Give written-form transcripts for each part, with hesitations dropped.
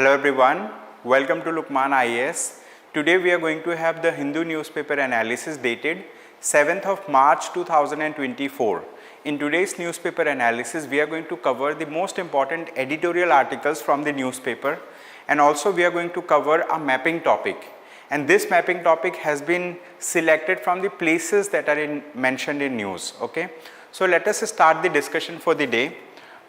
Hello everyone, welcome to Lukmaan IAS. Today we are going to have the Hindu newspaper analysis dated 7th of March 2024. In today's newspaper analysis, we are going to cover the most important editorial articles from the newspaper, and also we are going to cover a mapping topic. And this mapping topic has been selected from the places that are mentioned in news. Okay, so let us start the discussion for the day.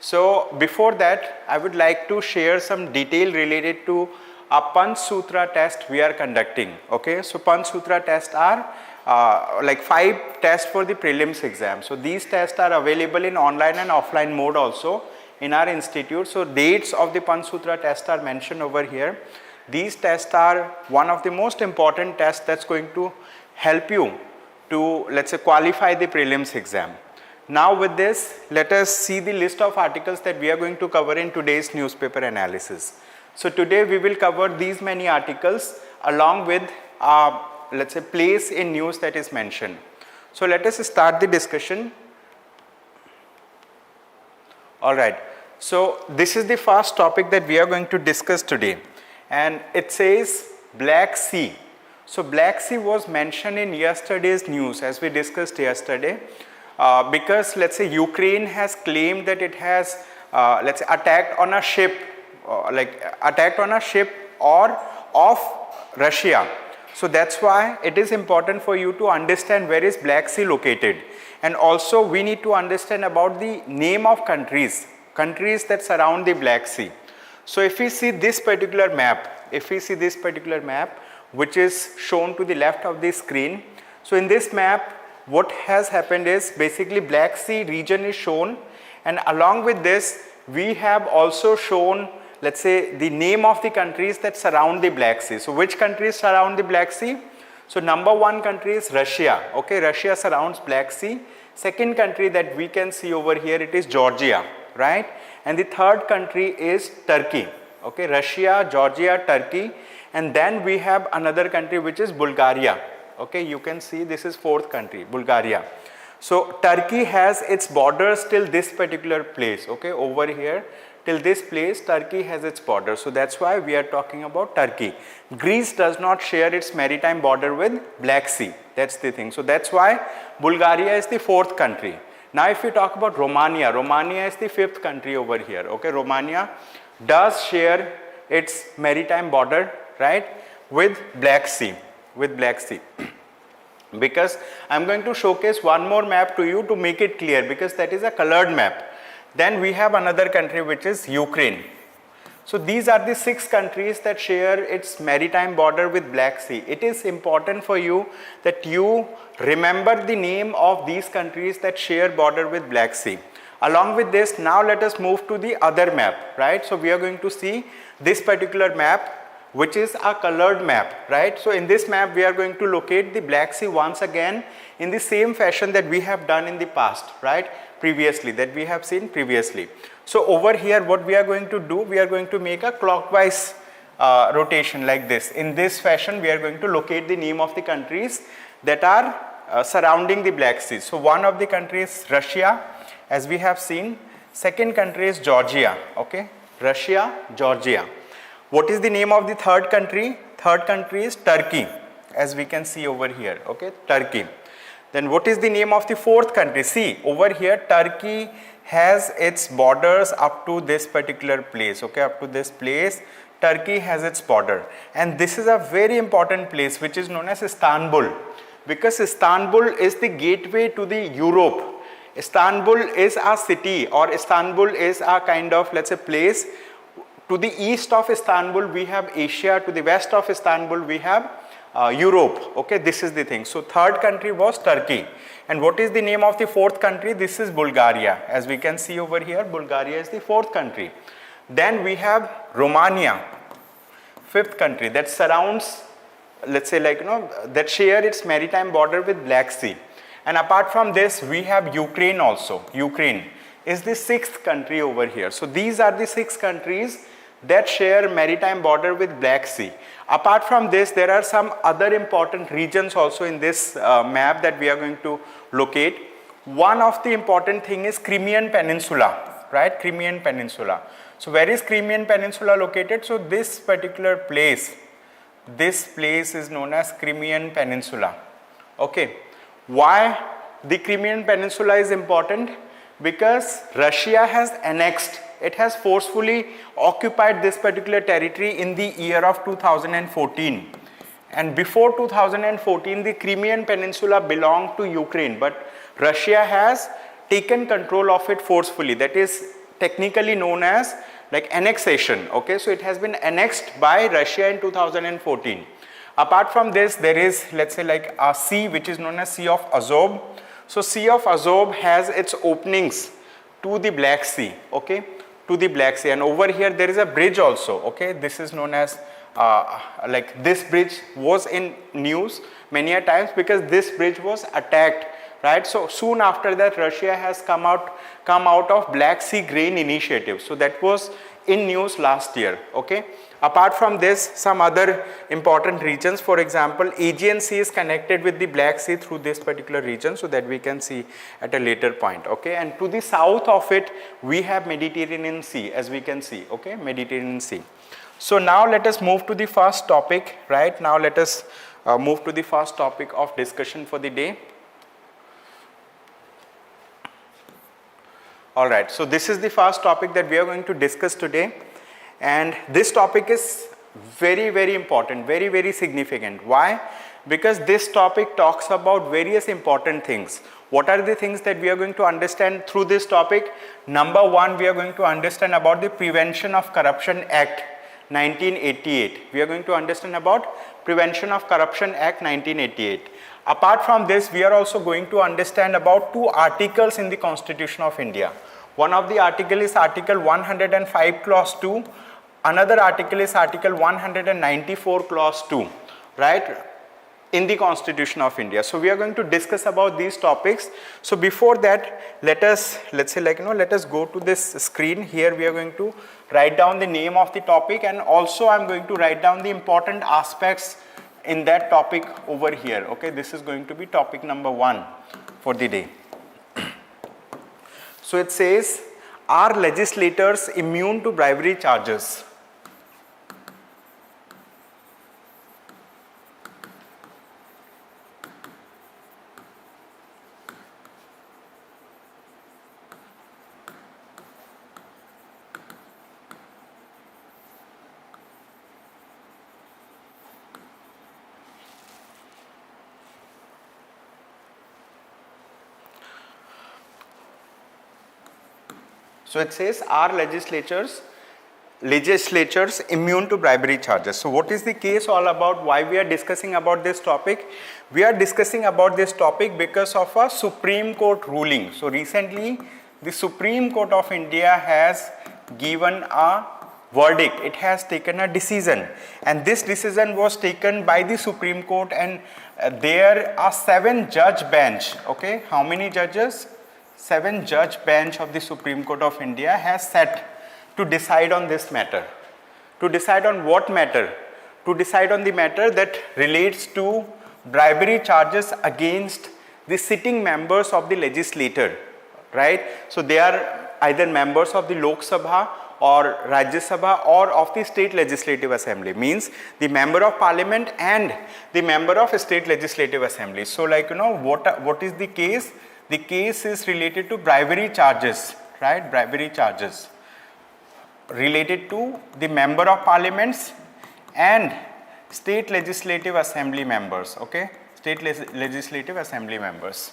So before that, I would like to share some detail related to a Panch Sutra test we are conducting. Okay, so Panch Sutra tests are like 5 tests for the prelims exam. So these tests are available in online and offline mode also in our institute. So dates of the Panch Sutra test are mentioned over here. These tests are one of the most important tests that's going to help you to, let's say, qualify the prelims exam. Now with this, let us see the list of articles that we are going to cover in today's newspaper analysis. So today we will cover these many articles along with let's say place in news that is mentioned. So let us start the discussion. Alright, so this is the first topic that we are going to discuss today, and it says Black Sea. So Black Sea was mentioned in yesterday's news, as we discussed yesterday. Because let's say Ukraine has claimed that it has let's say attacked on a ship or of Russia. So that's why it is important for you to understand where is Black Sea located, and also we need to understand about the name of countries that surround the Black Sea. So if we see this particular map, which is shown to the left of the screen, so in this map what has happened is basically Black Sea region is shown, and along with this we have also shown, let's say, the name of the countries that surround the Black Sea. So which countries surround the Black Sea? So number one country is Russia. Okay, Russia surrounds Black Sea. Second country that we can see over here, it is Georgia, right? And the third country is Turkey. Okay, Russia, Georgia, Turkey, and then we have another country which is Bulgaria. Okay, you can see this is fourth country, Bulgaria. So Turkey has its borders till this particular place. Okay, over here till this place Turkey has its border. So that's why we are talking about Turkey. Greece does not share its maritime border with Black Sea. That's the thing. So that's why Bulgaria is the fourth country. Now if we talk about Romania, Romania is the fifth country over here. Okay, Romania does share its maritime border, right, with Black Sea. Because I'm going to showcase one more map to you to make it clear, because that is a colored map. Then we have another country which is Ukraine. So these are the 6 countries that share its maritime border with Black Sea. It is important for you that you remember the name of these countries that share border with Black Sea. Along with this, now let us move to the other map, right? So we are going to see this particular map, which is a colored map, right? So in this map we are going to locate the Black Sea once again in the same fashion that we have done in the past, right? That we have seen previously. So over here what we are going to do, we are going to make a clockwise rotation like this. In this fashion we are going to locate the name of the countries that are surrounding the Black Sea. So one of the countries is Russia, as we have seen. Second country is Georgia. Okay, Russia, Georgia. What is the name of the third country? Third country is Turkey, as we can see over here. Okay, Turkey. Then what is the name of the fourth country? See over here, Turkey has its borders up to this particular place. Okay, up to this place Turkey has its border, and this is a very important place which is known as Istanbul, because Istanbul is the gateway to the Europe. Istanbul is a city, or Istanbul is a kind of, let's say, place. To the east of Istanbul we have Asia, to the west of Istanbul we have Europe. Okay, this is the thing. So third country was Turkey. And what is the name of the fourth country? This is Bulgaria. As we can see over here, Bulgaria is the fourth country. Then we have Romania, fifth country, that surrounds, let's say, that share its maritime border with Black Sea. And apart from this we have Ukraine also. Ukraine is the sixth country over here. So these are the 6 countries that share maritime border with Black Sea. Apart from this, there are some other important regions also in this map that we are going to locate. One of the important thing is Crimean Peninsula. right? Crimean Peninsula. So where is Crimean Peninsula located? So this particular place, this place is known as Crimean Peninsula. Okay. Why the Crimean Peninsula is important? Because Russia has annexed, it has forcefully occupied this particular territory in the year of 2014. And before 2014, the Crimean Peninsula belonged to Ukraine, but Russia has taken control of it forcefully. That is technically known as like annexation. Okay, so it has been annexed by Russia in 2014. Apart from this, there is, let's say, like a sea which is known as Sea of Azov. So Sea of Azov has its openings to the Black Sea, okay, to the Black Sea, and over here there is a bridge also. Okay, this is known as like this bridge was in news many a times because this bridge was attacked, right? So soon after that, Russia has come out of Black Sea Grain Initiative. So that was in news last year. Okay. Apart from this, some other important regions, for example, Aegean Sea is connected with the Black Sea through this particular region, so that we can see at a later point. Okay. And to the south of it, we have Mediterranean Sea, as we can see. Okay, Mediterranean Sea. So now let us move to the first topic, right? Now let us move to the first topic of discussion for the day. All right, so this is the first topic that we are going to discuss today, and this topic is very, very important, very, very significant. Why? Because this topic talks about various important things. What are the things that we are going to understand through this topic? Number one, we are going to understand about the Prevention of Corruption Act 1988. We are going to understand about Prevention of Corruption Act 1988. Apart from this, we are also going to understand about two articles in the Constitution of India. One of the article is Article 105 Clause 2. Another article is Article 194 Clause 2, right, in the Constitution of India. So we are going to discuss about these topics. So before that, let's say, like, let us go to this screen. Here we are going to write down the name of the topic, and also I'm going to write down the important aspects in that topic over here. Okay, this is going to be topic number 1 for the day. So it says, are legislators immune to bribery charges? So it says, are legislatures immune to bribery charges? So what is the case all about? Why we are discussing about this topic? We are discussing about this topic because of a Supreme Court ruling. So recently, the Supreme Court of India has given a verdict. It has taken a decision, and this decision was taken by the Supreme Court, and there are 7-judge bench. Okay, how many judges? 7-judge bench of the Supreme Court of India has set to decide on this matter. To decide on what matter? To decide on the matter that relates to bribery charges against the sitting members of the legislature, right? So they are either members of the Lok Sabha or Rajya Sabha or of the State Legislative Assembly, means the member of parliament and the member of State Legislative Assembly. So, like, what is the case? The case is related to bribery charges, right? Bribery charges related to the member of parliaments and State Legislative Assembly members, okay? State Legislative Assembly members,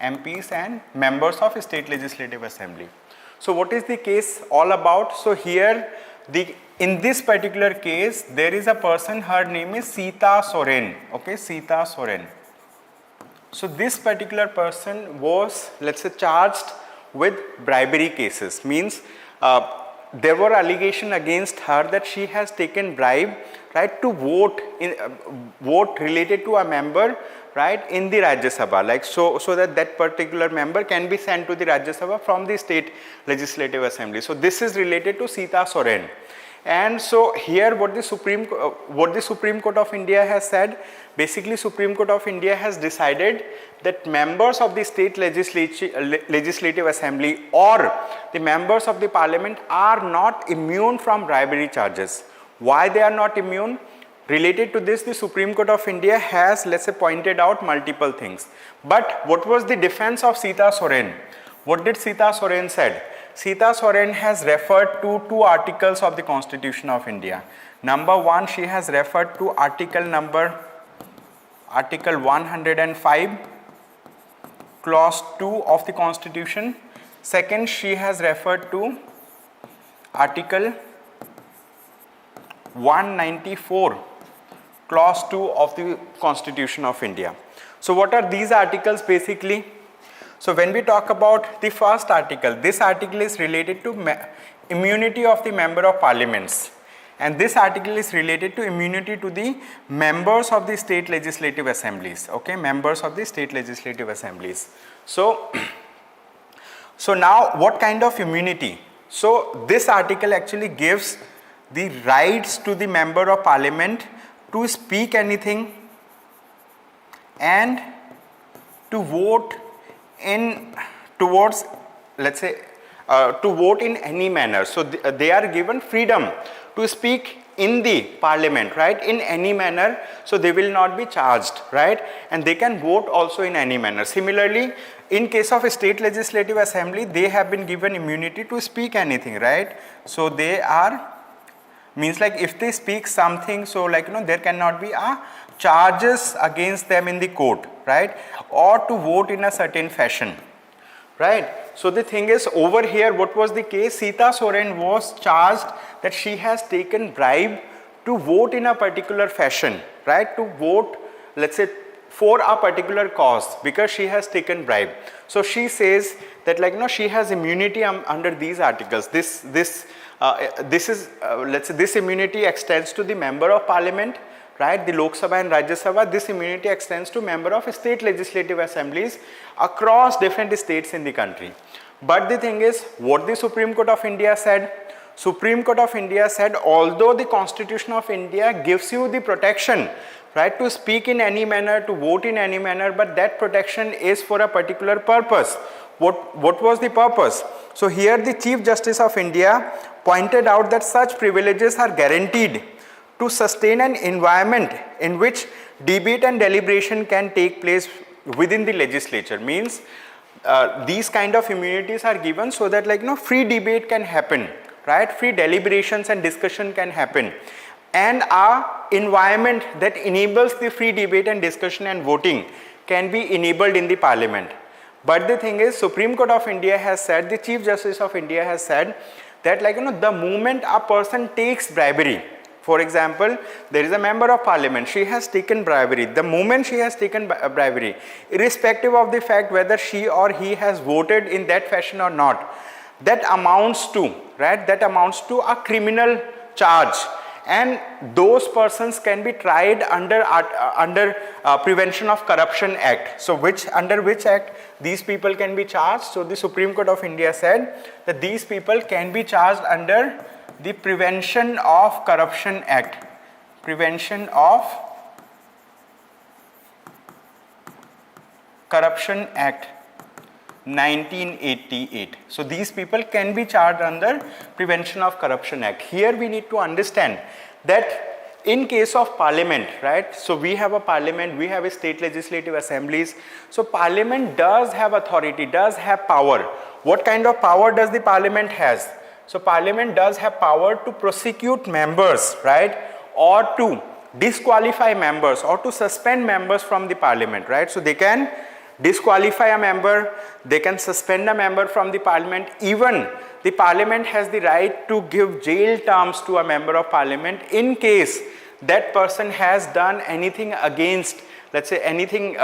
MPs and members of State Legislative Assembly. So what is the case all about? So here, in this particular case, there is a person, her name is Sita Soren, okay? Sita Soren. So this particular person was, let's say, charged with bribery cases, means there were allegations against her that she has taken bribe, right, to vote related to a member, right, in the Rajya Sabha, like so that particular member can be sent to the Rajya Sabha from the State Legislative Assembly. So this is related to Sita Soren. And so here what the Supreme Court of India has said, basically Supreme Court of India has decided that members of the state legislative assembly or the members of the parliament are not immune from bribery charges. Why they are not immune? Related to this, the Supreme Court of India has, let's say, pointed out multiple things. But what was the defense of Sita Soren? What did Sita Soren said? Sita Soren has referred to 2 articles of the Constitution of India. Number 1, she has referred to Article 105, Clause 2 of the Constitution. Second, she has referred to Article 194, Clause 2 of the Constitution of India. So what are these articles basically? So when we talk about the first article, this article is related to immunity of the member of parliaments, and this article is related to immunity to the members of the state legislative assemblies, okay, members of the state legislative assemblies. So now what kind of immunity? So this article actually gives the rights to the member of parliament to speak anything and to vote in towards, let's say, to vote in any manner. So they are given freedom to speak in the parliament, right, in any manner, so they will not be charged, right, and they can vote also in any manner. Similarly, in case of a state legislative assembly, they have been given immunity to speak anything, right. So they are, means like if they speak something, so like, you know, there cannot be charges against them in the court, right, or to vote in a certain fashion, right. So the thing is, over here what was the case? Sita Soren was charged that she has taken bribe to vote in a particular fashion, right, to vote, let's say, for a particular cause, because she has taken bribe. So she says that, like, you know, she has immunity under these articles. This is let's say, this immunity extends to the member of parliament, right, the Lok Sabha and Rajya Sabha. This immunity extends to member of state legislative assemblies across different states in the country. But the thing is, what the Supreme Court of India said? Supreme Court of India said, although the Constitution of India gives you the protection, right, to speak in any manner, to vote in any manner, but that protection is for a particular purpose. What was the purpose? So here the Chief Justice of India pointed out that such privileges are guaranteed to sustain an environment in which debate and deliberation can take place within the legislature. Means these kind of immunities are given so that, like, you know, free debate can happen, right, free deliberations and discussion can happen, and our environment that enables the free debate and discussion and voting can be enabled in the parliament. But the thing is, Supreme Court of India has said, the Chief Justice of India has said that, like, you know, the moment a person takes bribery, for example, there is a member of parliament, she has taken bribery. The moment she has taken bribery, irrespective of the fact whether she or he has voted in that fashion or not, that amounts to, right, that amounts to a criminal charge, and those persons can be tried under Prevention of Corruption Act. So under which act these people can be charged? So the Supreme Court of India said that these people can be charged under the Prevention of Corruption Act. Prevention of Corruption Act 1988. So these people can be charged under Prevention of Corruption Act. Here we need to understand that in case of parliament, right, so we have a parliament, we have a state legislative assemblies. So parliament does have authority, does have power. What kind of power does the parliament has? So parliament does have power to prosecute members, right, or to disqualify members or to suspend members from the parliament, right. So they can disqualify a member, they can suspend a member from the parliament. Even the parliament has the right to give jail terms to a member of parliament in case that person has done anything against, let's say, anything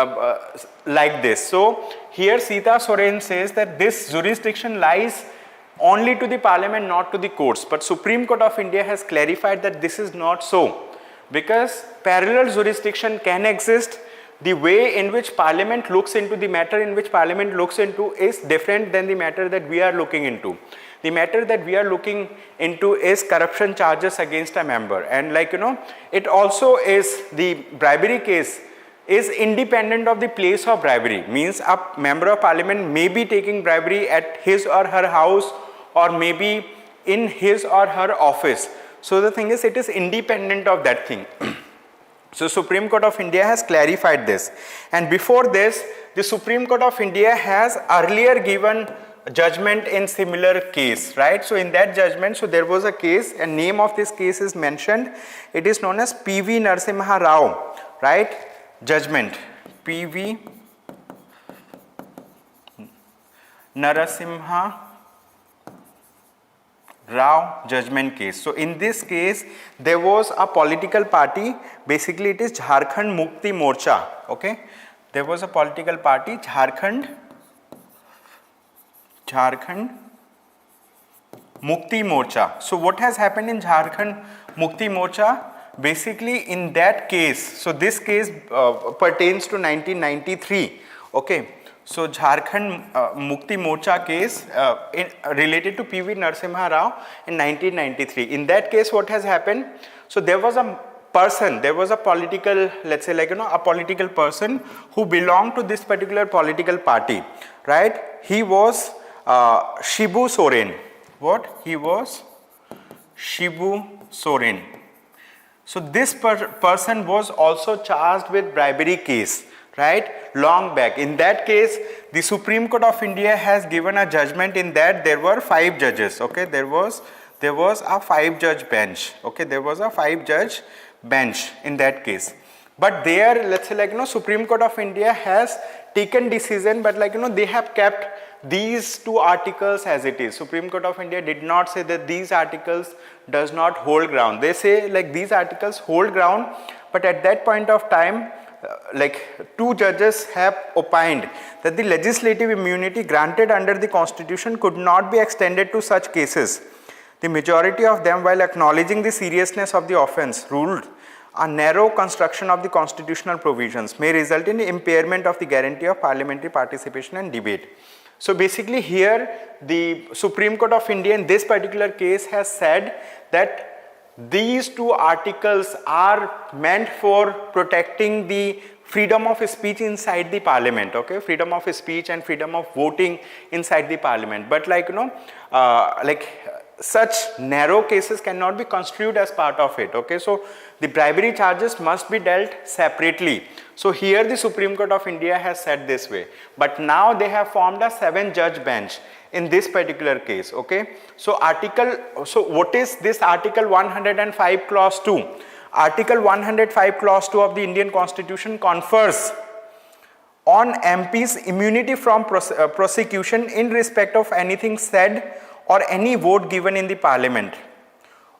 like this. So here Sita Soren says that this jurisdiction lies only to the parliament, not to the courts. But Supreme Court of India has clarified that this is not so, because parallel jurisdiction can exist the way in which parliament looks into the matter in which parliament looks into is different than the matter that we are looking into. The matter that we are looking into is corruption charges against a member, and like it also is, the bribery case is independent of the place of bribery, means a member of parliament may be taking bribery at his or her house or maybe in his or her office. So the thing is, it is independent of that thing. So Supreme Court of India has clarified this, and before this the Supreme Court of India has earlier given judgment in similar case, right? So in that judgment, so there was a case, and name of this case is mentioned. It is known as PV Narasimha Rao, right? Judgment PV Narasimha Rao judgment case. So in this case there was a political party, basically it is Jharkhand Mukti Morcha, okay? There was a political party, Jharkhand Mukti Morcha. So what has happened in Jharkhand Mukti Morcha? Basically in that case, so this case pertains to 1993, okay? So Jharkhand Mukti Morcha case related to PV Narasimha Rao in 1993. In that case what has happened? So there was a person, there was a political, let's say a political person who belonged to this particular political party, right? He was Shibu Soren. What? He was Shibu Soren. So this person was also charged with bribery case, right, long back. In that case the Supreme Court of India has given a judgment in that there were 5 judges, okay? There was a 5-judge bench, okay? There was a 5-judge bench in that case. But there, let's say Supreme Court of India has taken decision, but they have kept these 2 articles as it is. Supreme Court of India did not say that these articles does not hold ground. They say these articles hold ground, but at that point of time 2 judges have opined that the legislative immunity granted under the Constitution could not be extended to such cases. The majority of them, while acknowledging the seriousness of the offence, ruled a narrow construction of the constitutional provisions may result in the impairment of the guarantee of parliamentary participation and debate. So basically here the Supreme Court of India in this particular case has said that these 2 articles are meant for protecting the freedom of speech inside the parliament, okay? Freedom of speech and freedom of voting inside the parliament. But such narrow cases cannot be construed as part of it, okay? So the bribery charges must be dealt separately. So here the Supreme Court of India has said this way, but now they have formed a 7-judge bench in this particular case, okay? So what is this Article 105 Clause 2? Article 105 Clause 2 of the Indian Constitution confers on MPs immunity from prosecution in respect of anything said or any vote given in the parliament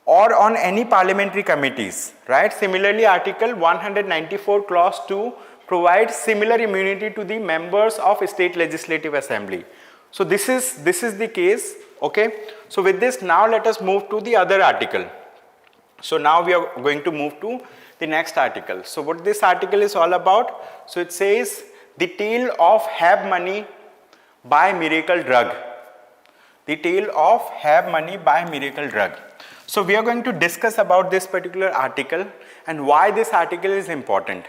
or on any parliamentary committees, right? Similarly, Article 194 Clause 2 provides similar immunity to the members of State Legislative Assembly. So this is the case, okay? So with this, now let us move to the other article. So now we are going to move to the next article. So what this article is all about? So it says the tale of have money by miracle drug. The tale of have money by miracle drug. So we are going to discuss about this particular article and why this article is important.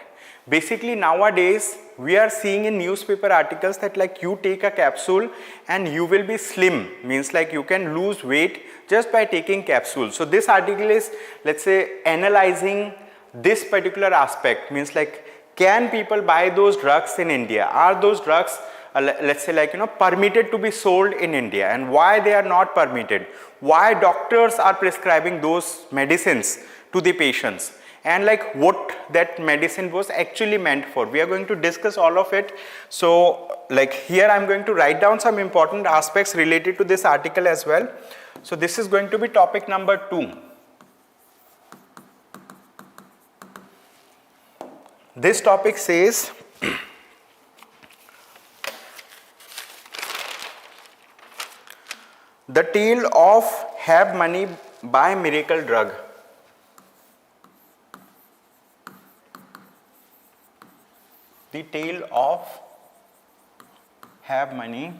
Basically nowadays we are seeing in newspaper articles that you take a capsule and you will be slim, means you can lose weight just by taking capsule. So this article is, let's say, analyzing this particular aspect, means can people buy those drugs in India? Are those drugs let's say permitted to be sold in India, and why they are not permitted? Why doctors are prescribing those medicines to the patients? And what that medicine was actually meant for. We are going to discuss all of it. So here I am going to write down some important aspects related to this article as well. So this is going to be topic number 2. This topic says the tale of have money by miracle drug. the tale of have money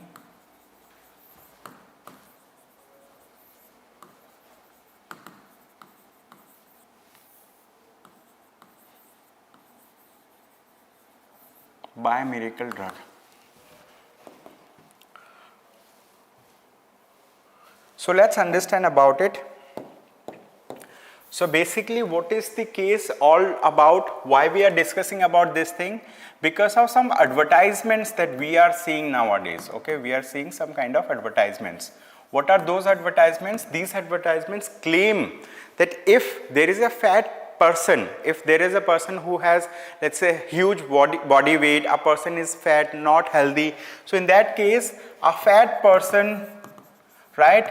buy miracle drug. So let's understand about it. So basically what is the case all about, why we are discussing about this thing? Because of some advertisements that we are seeing nowadays. Okay, we are seeing some kind of advertisements. What are those advertisements? These advertisements claim that if there is a fat person, if there is a person who has, let's say, huge body weight, a person is fat, not healthy, so in that case a fat person, right,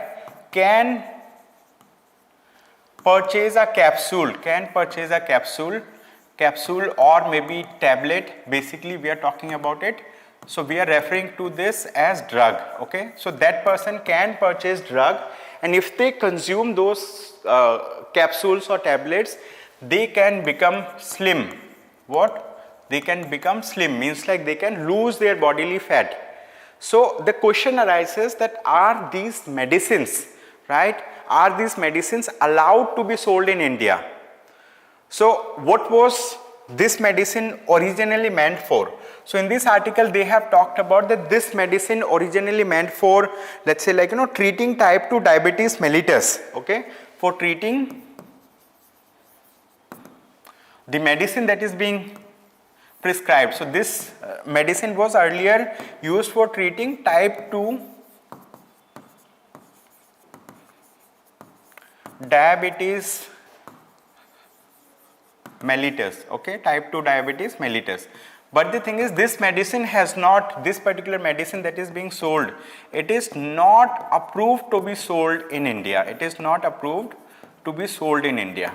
can purchase a capsule, or maybe tablet. Basically we are talking about it, so we are referring to this as drug. Okay, so that person can purchase drug, and if they consume those capsules or tablets, they can become slim. What? They can become slim, means like they can lose their bodily fat. So the question arises that are these medicines, right, are these medicines allowed to be sold in India? So what was this medicine originally meant for? So in this article they have talked about that this medicine originally meant for, let's say, like, treating type 2 diabetes mellitus. Okay, for treating the medicine that is being prescribed. So this medicine was earlier used for treating type 2 diabetes mellitus. Okay, type 2 diabetes mellitus. But the thing is, this medicine has not, this particular medicine that is being sold, it is not approved to be sold in India. It is not approved to be sold in India.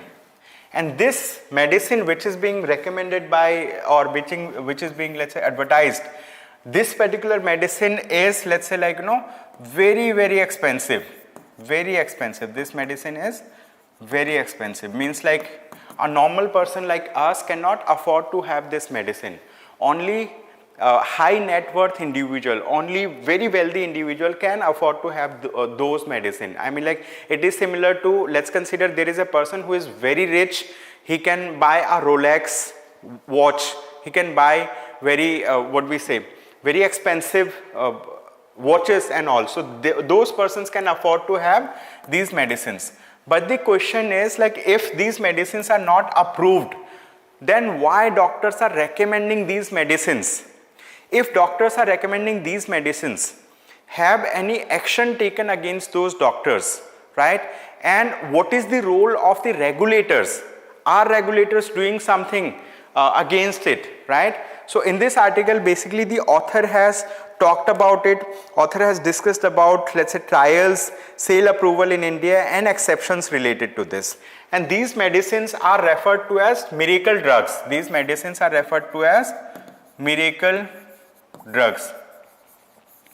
And this medicine which is being recommended by, or which is being, let's say, advertised, this particular medicine is, let's say, like, very, very expensive. Very expensive. This medicine is very expensive. Means like a normal person like us cannot afford to have this medicine. Only high net worth individual, only very wealthy individual can afford to have those medicine. I mean, like, it is similar to, let's consider there is a person who is very rich, he can buy a Rolex watch, he can buy very very expensive watches and all. So those persons can afford to have these medicines. But the question is, like, if these medicines are not approved, then why doctors are recommending these medicines? If doctors are recommending these medicines, have any action taken against those doctors, right? And what is the role of the regulators? Are regulators doing something against it, right? So in this article, basically the author has talked about it. Author has discussed about, let's say, trials, sale approval in India, and exceptions related to this. And these medicines are referred to as miracle drugs. These medicines are referred to as miracle drugs.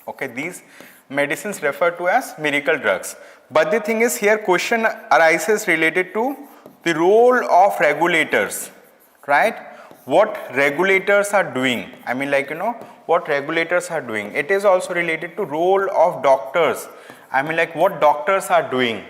Okay, these medicines referred to as miracle drugs. But the thing is, here question arises related to the role of regulators, right? What regulators are doing. I mean, like, what regulators are doing. It is also related to role of doctors. I mean, like, what doctors are doing.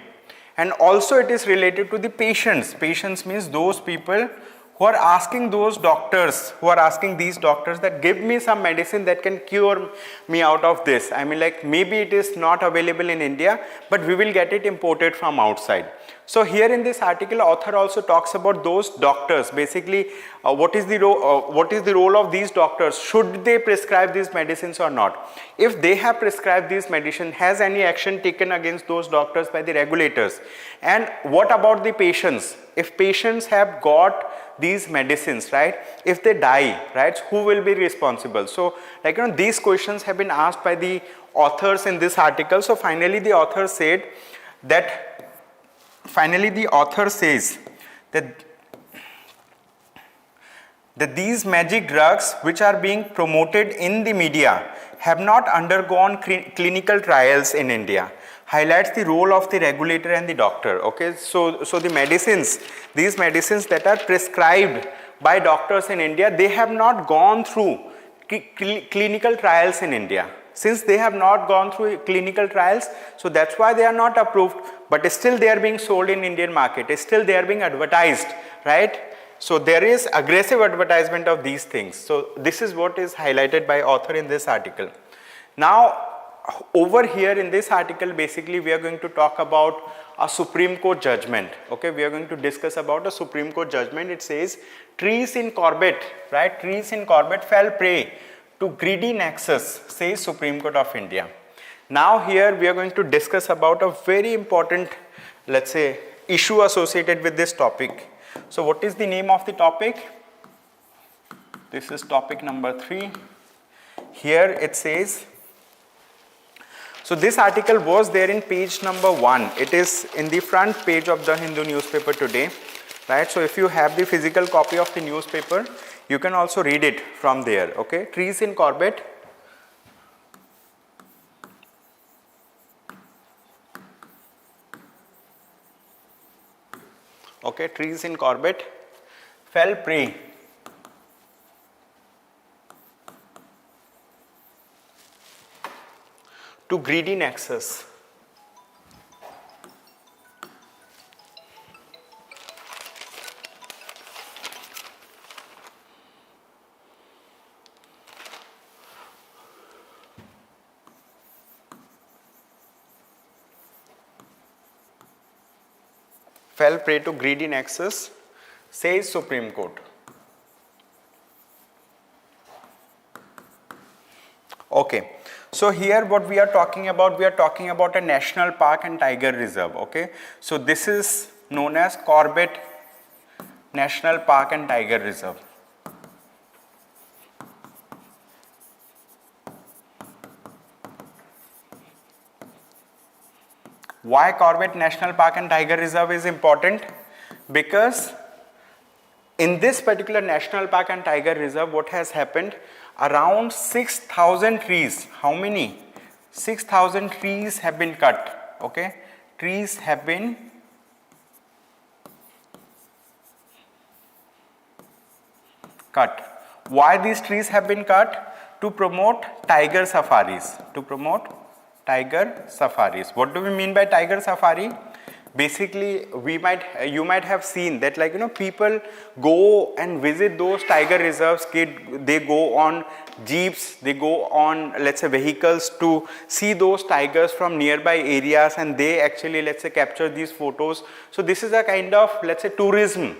And also it is related to the patients. Patients means those people who are asking those doctors, who are asking these doctors that give me some medicine that can cure me out of this. I mean, like, maybe it is not available in India, but we will get it imported from outside. So here in this article, author also talks about those doctors. Basically, what is the role of these doctors? Should they prescribe these medicines or not? If they have prescribed these medicines, has any action taken against those doctors by the regulators? And what about the patients? If patients have got these medicines, right, if they die, right, who will be responsible? So, like, these questions have been asked by the authors in this article. So finally the author said that that these magic drugs which are being promoted in the media have not undergone clinical trials in India. Highlights the role of the regulator and the doctor. Okay, so the medicines, these medicines that are prescribed by doctors in India, they have not gone through clinical trials in India. Since they have not gone through clinical trials, so that's why they are not approved, but still they are being sold in Indian market, still they are being advertised, right? So there is aggressive advertisement of these things. So this is what is highlighted by author in this article. Now over here in this article, basically we are going to talk about a Supreme Court judgment. Okay, we are going to discuss about a Supreme Court judgment. It says trees in Corbett, right? Trees in Corbett fell prey to greedy nexus, says Supreme Court of India. Now here we are going to discuss about a very important, let's say, issue associated with this topic. So what is the name of the topic? This is topic number 3. Here it says, so this article was there in page number 1. It is in the front page of the Hindu newspaper today, right? So if you have the physical copy of the newspaper, you can also read it from there, okay? Trees in Corbett. Okay, trees in Corbett fell prey to greedy nexus. Fell prey to greedy nexus, says Supreme Court. Okay. So here what we are talking about a national park and tiger reserve, okay. So this is known as Corbett National Park and Tiger Reserve. Why Corbett National Park and Tiger Reserve is important? Because in this particular National Park and Tiger Reserve, what has happened? Around 6,000 trees. How many? 6,000 trees have been cut. Okay, trees have been cut. Why these trees have been cut? To promote tiger safaris. To promote tiger safaris. What do we mean by tiger safari? Basically, you might have seen that, like, you know, people go and visit those tiger reserves. They go on jeeps, they go on, let's say, vehicles to see those tigers from nearby areas, and they actually, let's say, capture these photos. So this is a kind of, let's say, tourism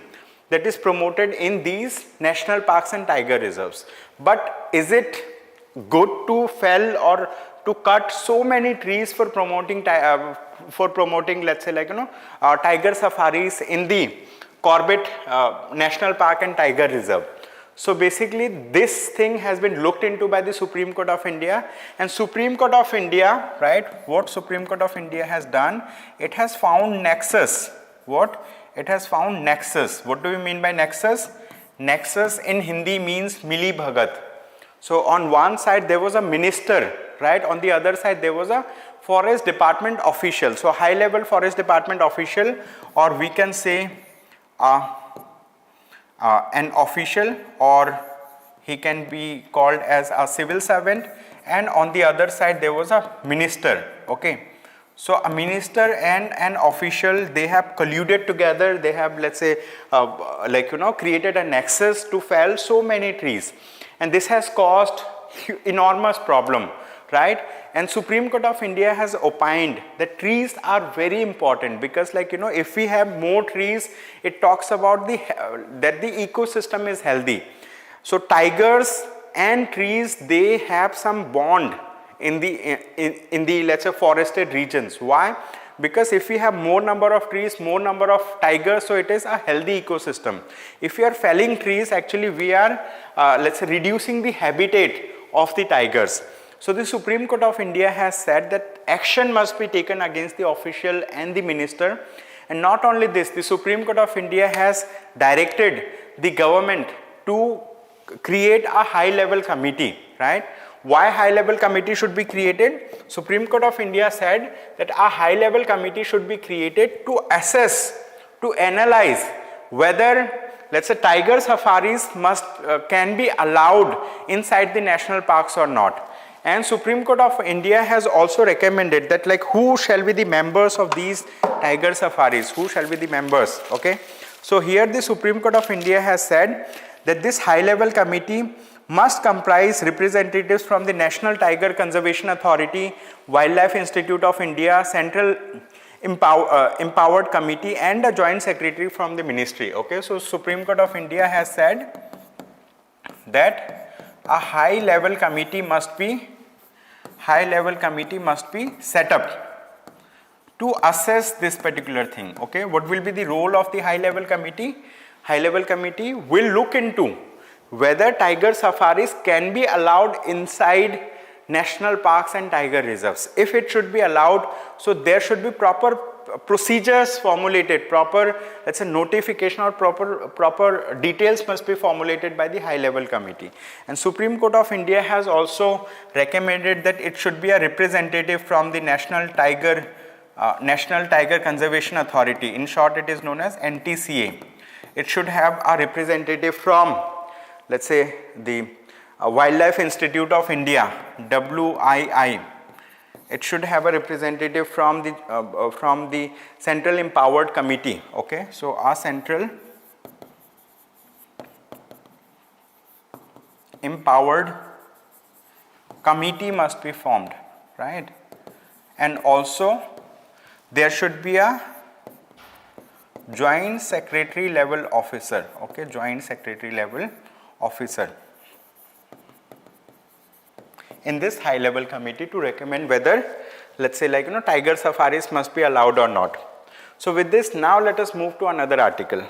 that is promoted in these national parks and tiger reserves. But is it good to fell or to cut so many trees for promoting let's say, like, you know, tiger safaris in the Corbett National Park and Tiger Reserve? So basically this thing has been looked into by the Supreme Court of India, and Supreme Court of India, right, what Supreme Court of India has done, it has found nexus. What? It has found nexus. What do we mean by nexus? Nexus in Hindi means Mili Bhagat. So on one side there was a minister, right, on the other side there was a forest department official. So high level forest department official, or we can say an official, or he can be called as a civil servant, and on the other side there was a minister. Okay, so a minister and an official, they have colluded together, they have, let's say, like, you know, created a nexus to fell so many trees, and this has caused enormous problem, right? And Supreme Court of India has opined that trees are very important, because, like, you know, if we have more trees, it talks about that the ecosystem is healthy. So tigers and trees, they have some bond in the let's say forested regions. Why? Because if we have more number of trees, more number of tigers, so it is a healthy ecosystem. If we are felling trees, actually we are let's say reducing the habitat of the tigers. So the Supreme Court of India has said that action must be taken against the official and the minister. And not only this, the Supreme Court of India has directed the government to create a high level committee, right? Why high level committee should be created? Supreme Court of India said that a high level committee should be created to assess, to analyze whether let's say tiger safaris can be allowed inside the national parks or not. And Supreme Court of India has also recommended that like who shall be the members of these tiger safaris, who shall be the members, okay. So here the Supreme Court of India has said that this high level committee must comprise representatives from the National Tiger Conservation Authority, Wildlife Institute of India, Central Empowered Committee and a joint secretary from the ministry, okay. So Supreme Court of India has said that a high level committee must be set up to assess this particular thing, okay. What will be the role of the high level committee? High level committee will look into whether tiger safaris can be allowed inside national parks and tiger reserves. If it should be allowed, so there should be proper procedures formulated, proper, let's say, notification or proper details must be formulated by the high level committee. And Supreme Court of India has also recommended that it should be a representative from the National Tiger Conservation Authority. In short, it is known as NTCA. It should have a representative from, let's say, the Wildlife Institute of India, WII. It should have a representative from the Central Empowered Committee, okay. So a Central Empowered Committee must be formed, right. And also there should be a joint secretary level officer, okay, joint secretary level officer in this high level committee to recommend whether, let's say, like, tiger safaris must be allowed or not. So with this, now let us move to another article.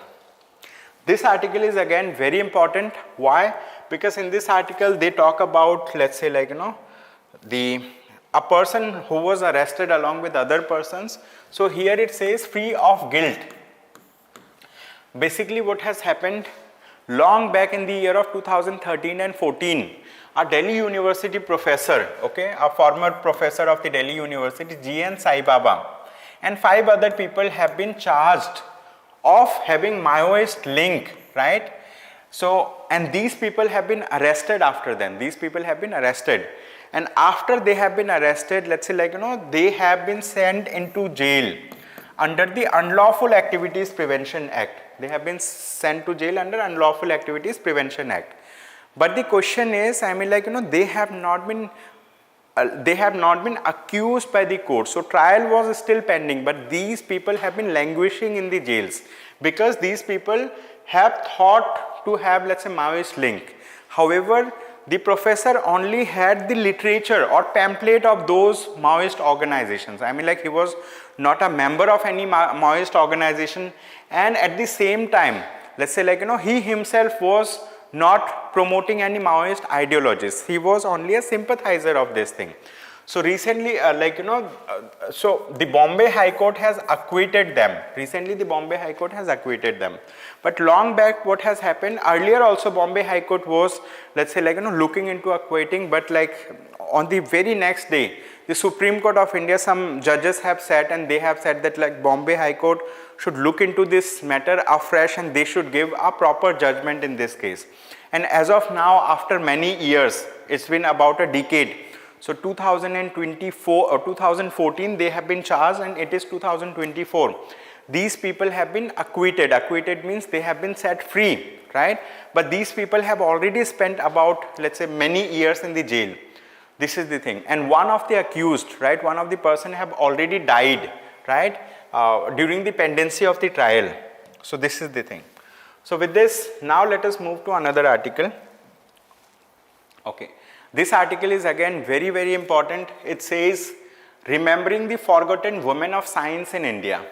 This article is again very important. Why? Because in this article they talk about, let's say, like, a person who was arrested along with other persons. So here it says free of guilt. Basically what has happened, long back in the year of 2013 and 14, a Delhi University professor, okay, a former professor of the Delhi University, G.N. Sai Baba, and 5 other people have been charged of having Maoist link, right. So, and these people have been arrested after them. These people have been arrested, and after they have been arrested, let's say, like, they have been sent into jail under the Unlawful Activities Prevention Act. They have been sent to jail under Unlawful Activities Prevention Act. But the question is, I mean, like, they have not been accused by the court. So trial was still pending, but these people have been languishing in the jails because these people have thought to have, let's say, Maoist link. However, the professor only had the literature or pamphlet of those Maoist organizations. I mean, like, he was not a member of any Maoist organization, and at the same time, let's say, like, he himself was not promoting any Maoist ideologies. He was only a sympathizer of this thing. So recently, so the Bombay High Court has acquitted them. Recently, the Bombay High Court has acquitted them. But long back, what has happened, earlier also Bombay High Court was, let's say, like, looking into acquitting, but like on the very next day, the Supreme Court of India, some judges have sat and they have said that, like, Bombay High Court should look into this matter afresh and they should give a proper judgment in this case. And as of now, after many years, it's been about a decade. So 2024 or 2014, they have been charged, and it is 2024. These people have been acquitted. Acquitted means they have been set free, right? But these people have already spent about, let's say, many years in the jail. This is the thing. And one of the accused, right, one of the person have already died, right, during the pendency of the trial. So this is the thing. So with this, now let us move to another article. Okay. This article is again very, very important. It says, remembering the forgotten women of science in India.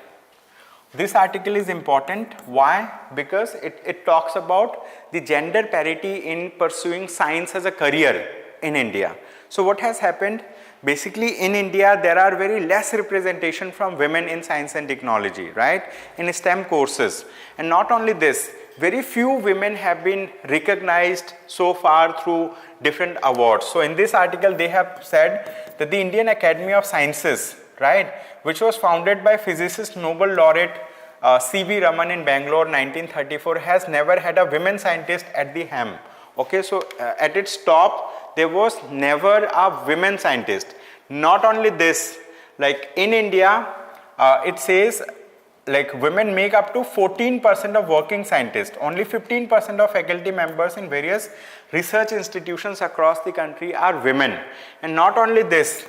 This article is important. Why? Because it talks about the gender parity in pursuing science as a career in India. So what has happened? Basically, in India, there are very less representation from women in science and technology, right? In STEM courses. And not only this, very few women have been recognized so far through different awards. So in this article, they have said that the Indian Academy of Sciences, right, which was founded by physicist Nobel laureate C.V. Raman in Bangalore 1934 has never had a women scientist at the helm. Okay, so at its top there was never a women scientist. Not only this, like in India, it says like women make up to 14% of working scientists. Only 15% of faculty members in various research institutions across the country are women. And not only this,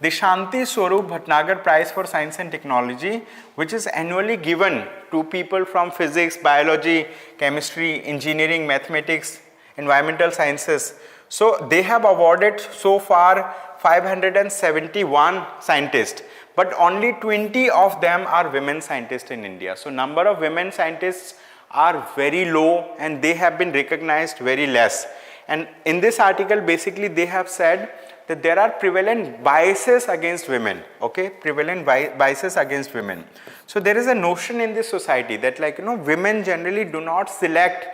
the Shanti Swarup Bhatnagar Prize for Science and Technology, which is annually given to people from physics, biology, chemistry, engineering, mathematics, environmental sciences. So they have awarded so far 571 scientists, but only 20 of them are women scientists in India. So number of women scientists are very low and they have been recognized very less. And in this article basically they have said that there are prevalent biases against women, okay, prevalent biases against women. So there is a notion in this society that women generally do not select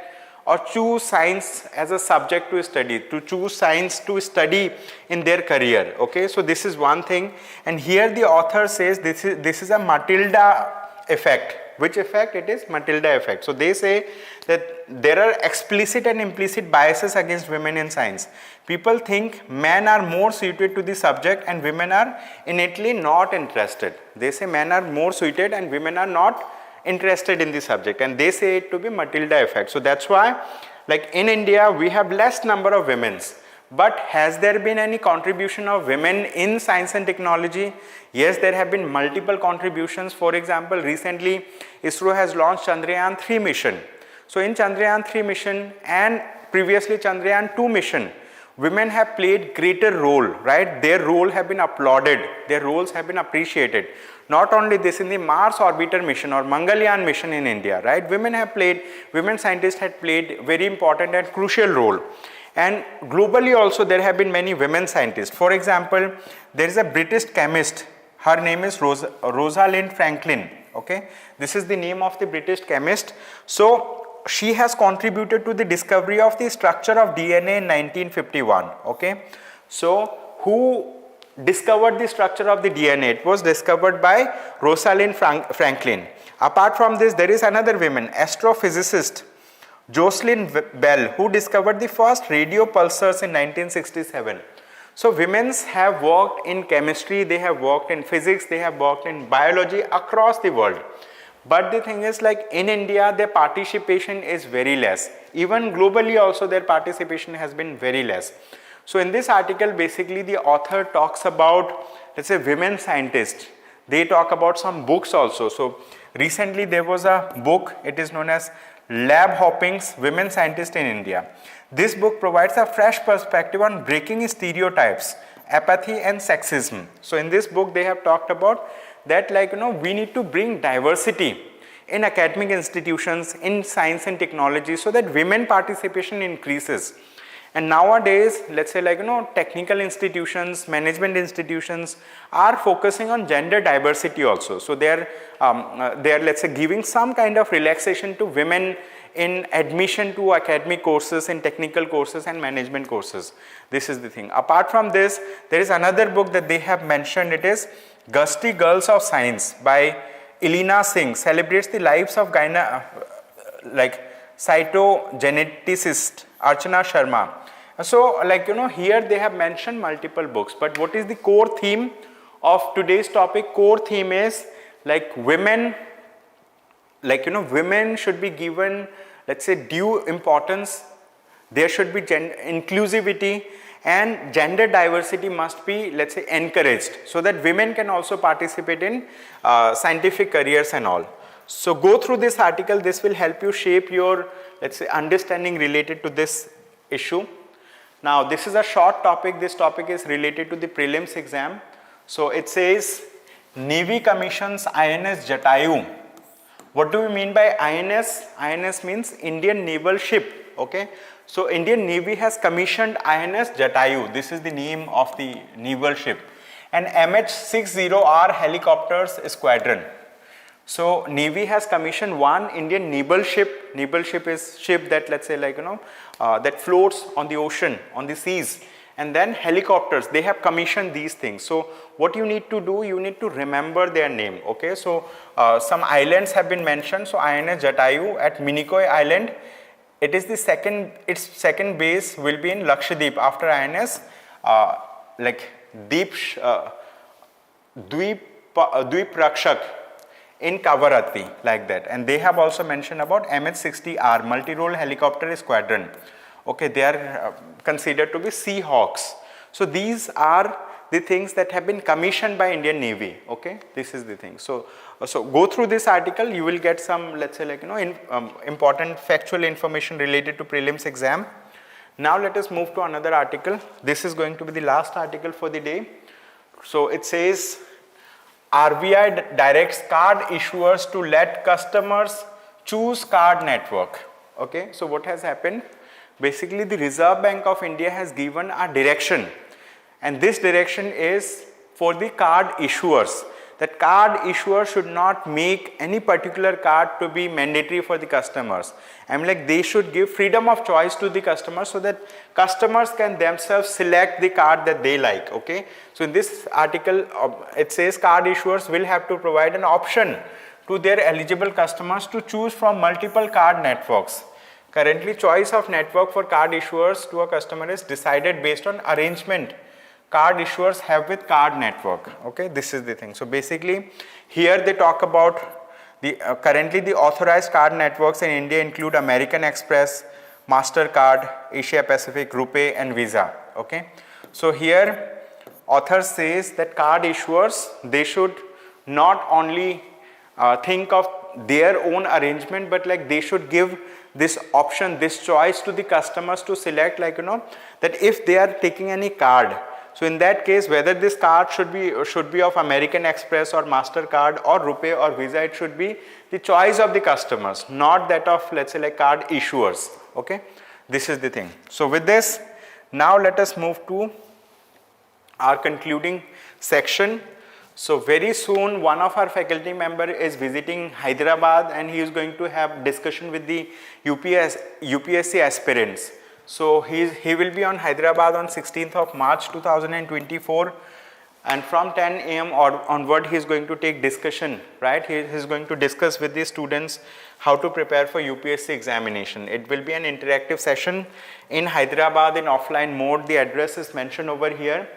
or choose science as a subject to study, to choose science to study in their career, okay. So this is one thing, and here the author says this is a Matilda effect. Which effect? It is Matilda effect. So they say that there are explicit and implicit biases against women in science. People think men are more suited to the subject and women are innately not interested. They say men are more suited and women are not interested in the subject, and they say it to be Matilda effect. So that's why like in India we have less number of women's. But has there been any contribution of women in science and technology? Yes, there have been multiple contributions. For example, recently ISRO has launched Chandrayaan 3 mission. So in Chandrayaan 3 mission and previously Chandrayaan 2 mission, women have played greater role, right? Their role have been applauded, their roles have been appreciated. Not only this, in the Mars orbiter mission or Mangalyaan mission in India, right? Women scientists had played very important and crucial role. And globally also there have been many women scientists. For example, there is a British chemist, her name is Rosalind Franklin, okay. This is the name of the British chemist. So she has contributed to the discovery of the structure of DNA in 1951, okay. So who discovered the structure of the DNA? It was discovered by Rosalind Franklin. Apart from this, there is another woman, astrophysicist Jocelyn Bell, who discovered the first radio pulsars in 1967. So women have worked in chemistry, they have worked in physics, they have worked in biology across the world. But the thing is, like in India, their participation is very less. Even globally also their participation has been very less. So in this article basically the author talks about, let's say, women scientists. They talk about some books also. So recently there was a book, it is known as Lab Hopping's Women Scientists in India. This book provides a fresh perspective on breaking stereotypes, apathy and sexism. So in this book they have talked about that we need to bring diversity in academic institutions, in science and technology, so that women participation increases. And nowadays, let's say technical institutions, management institutions are focusing on gender diversity also. So they are let's say giving some kind of relaxation to women in admission to academic courses, in technical courses and management courses. This is the thing. Apart from this, there is another book that they have mentioned. It is Gusty Girls of Science by Elena Singh, celebrates the lives of cytogeneticist Archana Sharma. So here they have mentioned multiple books, but what is the core theme of today's topic? Core theme is women, women should be given, let's say, due importance. There should be inclusivity, and gender diversity must be, let's say, encouraged, so that women can also participate in scientific careers and all. So go through this article. This will help you shape your, let's say, understanding related to this issue. Now this is a short topic. This topic is related to the prelims exam. So it says Navy commissions INS Jatayu. What do we mean by INS? INS means Indian Naval Ship, okay. So Indian Navy has commissioned INS Jatayu. This is the name of the naval ship, and MH-60R helicopters squadron. So Navy has commissioned one Indian naval ship. Naval ship is ship that, let's say, that floats on the ocean, on the seas, And then helicopters, they have commissioned these things. So what you need to do, you need to remember their name, okay. So some islands have been mentioned. So INS Jatayu at Minicoy Island, it is the its second base will be in Lakshadweep after INS like Dweep Rakshak in Kavaratti, like that. And they have also mentioned about MH-60R, multi-role helicopter squadron. Okay, they are considered to be Seahawks. So these are the things that have been commissioned by Indian Navy. Okay, this is the thing. So go through this article. You will get some, let's say, like, important factual information related to prelims exam. Now let us move to another article. This is going to be the last article for the day. So it says RBI directs card issuers to let customers choose card network. Okay, so what has happened? Basically, the Reserve Bank of India has given a direction, and this direction is for the card issuers, that card issuers should not make any particular card to be mandatory for the customers. They should give freedom of choice to the customers so that customers can themselves select the card that they like. Okay, so in this article it says card issuers will have to provide an option to their eligible customers to choose from multiple card networks. Currently, choice of network for card issuers to a customer is decided based on arrangement card issuers have with card network. Okay, this is the thing. So basically, here they talk about the currently the authorized card networks in India include American Express, MasterCard, Asia Pacific, RuPay, and Visa. Okay, so here author says that card issuers, they should not only think of their own arrangement, but like they should give this option, this choice to the customers to select, like, that if they are taking any card, so in that case, whether this card should be of American Express or MasterCard or RuPay or Visa, it should be the choice of the customers, not that of, let's say, like card issuers. Okay, this is the thing. So with this, now let us move to our concluding section. So very soon one of our faculty member is visiting Hyderabad, and he is going to have discussion with the UPSC aspirants. So he will be on Hyderabad on 16th of March 2024, and from 10 AM onward he is going to take discussion, right? He is going to discuss with the students how to prepare for UPSC examination. It will be an interactive session in Hyderabad in offline mode. The address is mentioned over here.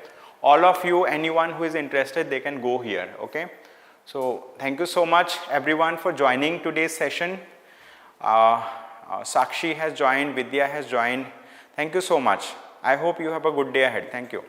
All of you, anyone who is interested, they can go here. Okay, so thank you so much everyone for joining today's session. Sakshi has joined, Vidya has joined. Thank you so much. I hope you have a good day ahead. Thank you.